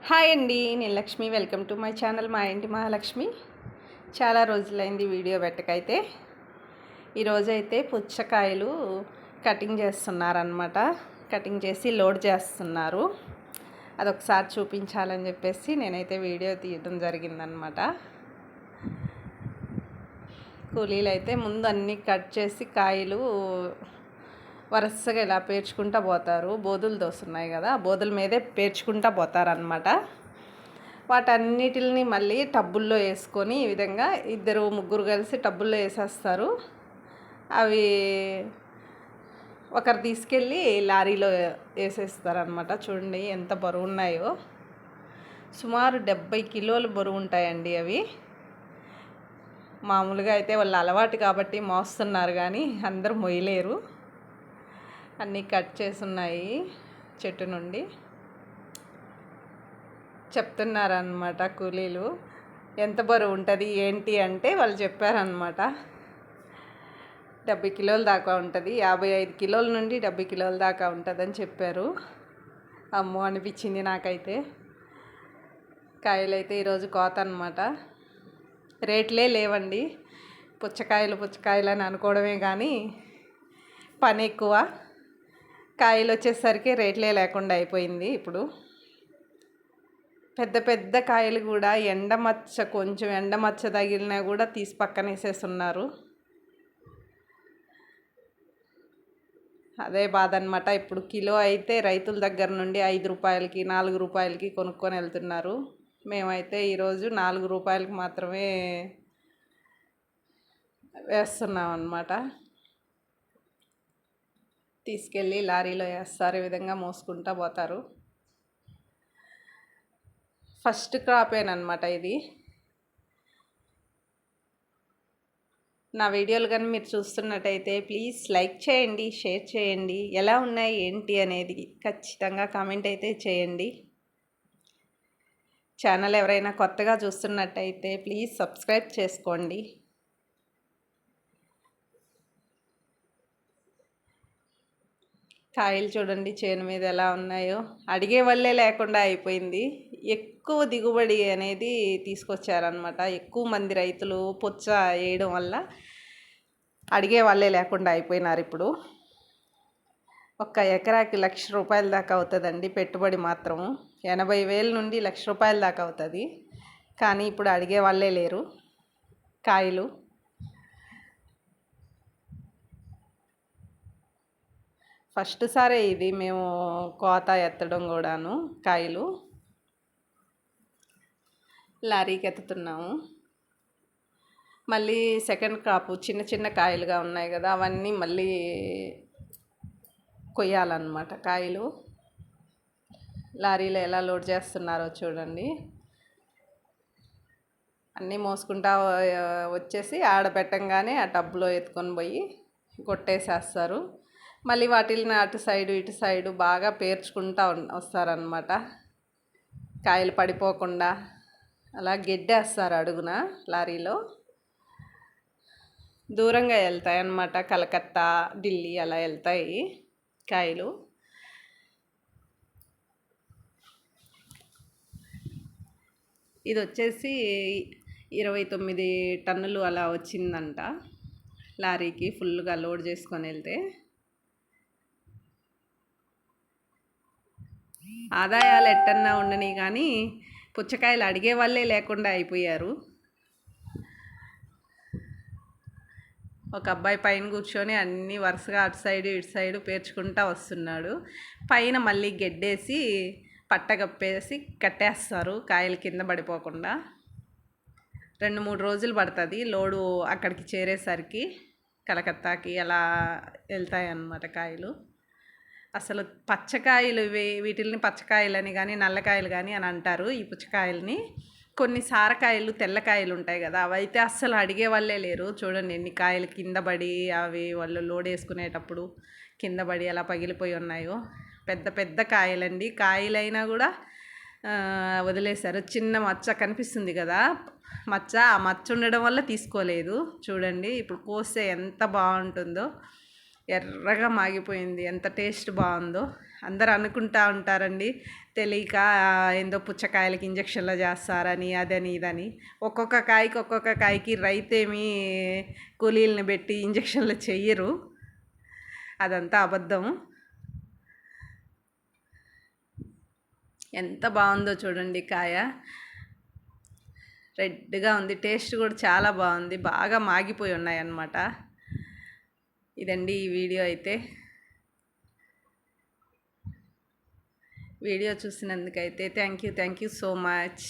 Hi అండి, నేను Lakshmi. Welcome to my channel మా ఇంటి మహాలక్ష్మి. చాలా రోజులైంది వీడియో పెట్టకైతే. ఈరోజైతే పుచ్చకాయలు కటింగ్ చేస్తున్నారనమాట. కటింగ్ చేసి లోడ్ చేస్తున్నారు. అదొకసారి చూపించాలని చెప్పేసి నేనైతే వీడియో తీయడం జరిగిందనమాట. కూలీలు అయితే ముందు అన్నీ కట్ చేసి కాయలు వరుసగా ఇలా పేర్చుకుంటూ పోతారు. బోదులు దోస్తున్నాయి కదా, ఆ బోదుల మీదే పేర్చుకుంటూ పోతారనమాట. వాటన్నిటిని మళ్ళీ టబ్బుల్లో వేసుకొని ఈ విధంగా ఇద్దరు ముగ్గురు కలిసి టబ్బుల్లో వేసేస్తారు. అవి ఒకరు తీసుకెళ్ళి లారీలో వేసేస్తారనమాట. చూడండి ఎంత బరువు ఉన్నాయో. సుమారు 70 కిలోలు బరువు ఉంటాయండి అవి. మామూలుగా అయితే వాళ్ళు అలవాటు కాబట్టి మోస్తున్నారు, కానీ అందరూ మొయ్యలేరు. అన్నీ కట్ చేసి ఉన్నాయి చెట్టు నుండి. చెప్తున్నారనమాట కూలీలు ఎంత బరువు ఉంటుంది ఏంటి అంటే వాళ్ళు చెప్పారనమాట. 70 కిలోల దాకా ఉంటుంది, 55 కిలోల నుండి 70 కిలోల దాకా ఉంటుందని చెప్పారు. అమ్మో అనిపించింది నాకైతే. కాయలైతే ఈరోజు కోత అనమాట. రేట్లే లేవండి. పుచ్చకాయలు అని అనుకోవడమే కానీ పని ఎక్కువ. కాయలు వచ్చేసరికి రేట్లే లేకుండా అయిపోయింది. ఇప్పుడు పెద్ద పెద్ద కాయలు కూడా కొంచెం ఎండమచ్చ తగిలినా కూడా తీసి పక్కన వేసేస్తున్నారు. అదే బాధ అనమాట. ఇప్పుడు కిలో అయితే రైతుల దగ్గర నుండి 5 రూపాయలకి 4 రూపాయలకి కొనుక్కొని వెళ్తున్నారు. మేమైతే ఈరోజు 4 రూపాయలకి మాత్రమే వేస్తున్నాం అన్నమాట. తీసుకెళ్ళి లారీలో వేస్తారు. ఈ విధంగా మోసుకుంటూ పోతారు. ఫస్ట్ క్రాపేనమాట ఇది. నా వీడియోలు కానీ మీరు చూస్తున్నట్టయితే ప్లీజ్ లైక్ చేయండి, షేర్ చేయండి. ఎలా ఉన్నాయి ఏంటి అనేది ఖచ్చితంగా కామెంట్ అయితే చేయండి. ఛానల్ ఎవరైనా కొత్తగా చూస్తున్నట్టయితే ప్లీజ్ సబ్స్క్రైబ్ చేసుకోండి. కాయలు చూడండి చేను మీద ఎలా ఉన్నాయో. అడిగే వల్లే లేకుండా అయిపోయింది. ఎక్కువ దిగుబడి అనేది తీసుకొచ్చారనమాట. ఎక్కువ మంది రైతులు పుచ్చ వేయడం వల్ల అడిగే వాళ్ళే లేకుండా అయిపోయినారు. ఇప్పుడు ఒక్క ఎకరాకి 1,00,000 రూపాయల దాకా అవుతుందండి పెట్టుబడి మాత్రము. 80,000 నుండి 1,00,000 రూపాయల దాకా అవుతుంది. కానీ ఇప్పుడు అడిగే వాళ్ళే లేరు. కాయలు ఫస్ట్ సారే ఇది మేము కోత ఎత్తడం కూడాను. కాయలు లారీకి ఎత్తుతున్నాము. మళ్ళీ సెకండ్ క్రాప్ చిన్న చిన్న కాయలుగా ఉన్నాయి కదా, అవన్నీ మళ్ళీ కొయ్యాలన్నమాట. కాయలు లారీలో ఎలా లోడ్ చేస్తున్నారో చూడండి. అన్నీ మోసుకుంటా వచ్చేసి ఆడబెట్టంగానే ఆ టబ్లో ఎత్తుకొని పోయి కొట్టేసేస్తారు. మళ్ళీ వాటిని అటు సైడు ఇటు సైడు బాగా పేర్చుకుంటూ వస్తారనమాట. కాయలు పడిపోకుండా అలా గెడ్డేస్తారు అడుగున. లారీలో దూరంగా వెళ్తాయి అన్నమాట. కలకత్తా, ఢిల్లీ అలా వెళ్తాయి కాయలు. ఇది వచ్చేసి 29 టన్నులు అలా వచ్చిందంట లారీకి ఫుల్గా లోడ్ చేసుకొని వెళ్తే. ఆదాయాలు ఎట్టన్నా ఉండని కానీ పుచ్చకాయలు అడిగే వాళ్ళే లేకుండా అయిపోయారు. ఒక అబ్బాయి పైన కూర్చొని అన్నీ వరుసగా అటు సైడు ఇటు సైడు పేర్చుకుంటూ వస్తున్నాడు. పైన మళ్ళీ గెడ్డేసి పట్టగప్పేసి కట్టేస్తారు కాయలు కింద పడిపోకుండా. 2-3 రోజులు పడుతుంది లోడు అక్కడికి చేరేసరికి. కలకత్తాకి అలా వెళ్తాయి అన్నమాట కాయలు. అసలు పచ్చకాయలు వీటిల్ని పచ్చకాయలని కానీ నల్లకాయలు కానీ అని అంటారు ఈ పుచ్చకాయలని. కొన్ని సారకాయలు తెల్లకాయలు ఉంటాయి కదా, అవైతే అస్సలు అడిగే వాళ్ళే లేరు. చూడండి ఎన్ని కాయలు కింద పడి అవి వాళ్ళు లోడ్ వేసుకునేటప్పుడు కింద పడి అలా పగిలిపోయి ఉన్నాయో. పెద్ద పెద్ద కాయలండి. కాయలైనా కూడా వదిలేశారు. చిన్న మచ్చ కనిపిస్తుంది కదా మచ్చ, ఆ మచ్చ ఉండడం వల్ల తీసుకోలేదు. చూడండి ఇప్పుడు కోస్తే ఎంత బాగుంటుందో. ఎర్రగా మాగిపోయింది, ఎంత టేస్ట్ బాగుందో. అందరూ అనుకుంటా ఉంటారండి, తెలియక ఏందో పుచ్చకాయలకి ఇంజక్షన్లు చేస్తారని అదని ఇదని. ఒక్కొక్క కాయకి రైతేమీ కూలీలను పెట్టి ఇంజక్షన్లు చెయ్యరు, అదంతా అబద్ధం. ఎంత బాగుందో చూడండి కాయ, రెడ్గా ఉంది, టేస్ట్ కూడా చాలా బాగుంది, బాగా మాగిపోయి ఉన్నాయి అన్నమాట. ఇదండి ఈ వీడియో అయితే. వీడియో చూసినందుకైతే థ్యాంక్ యూ సో మచ్.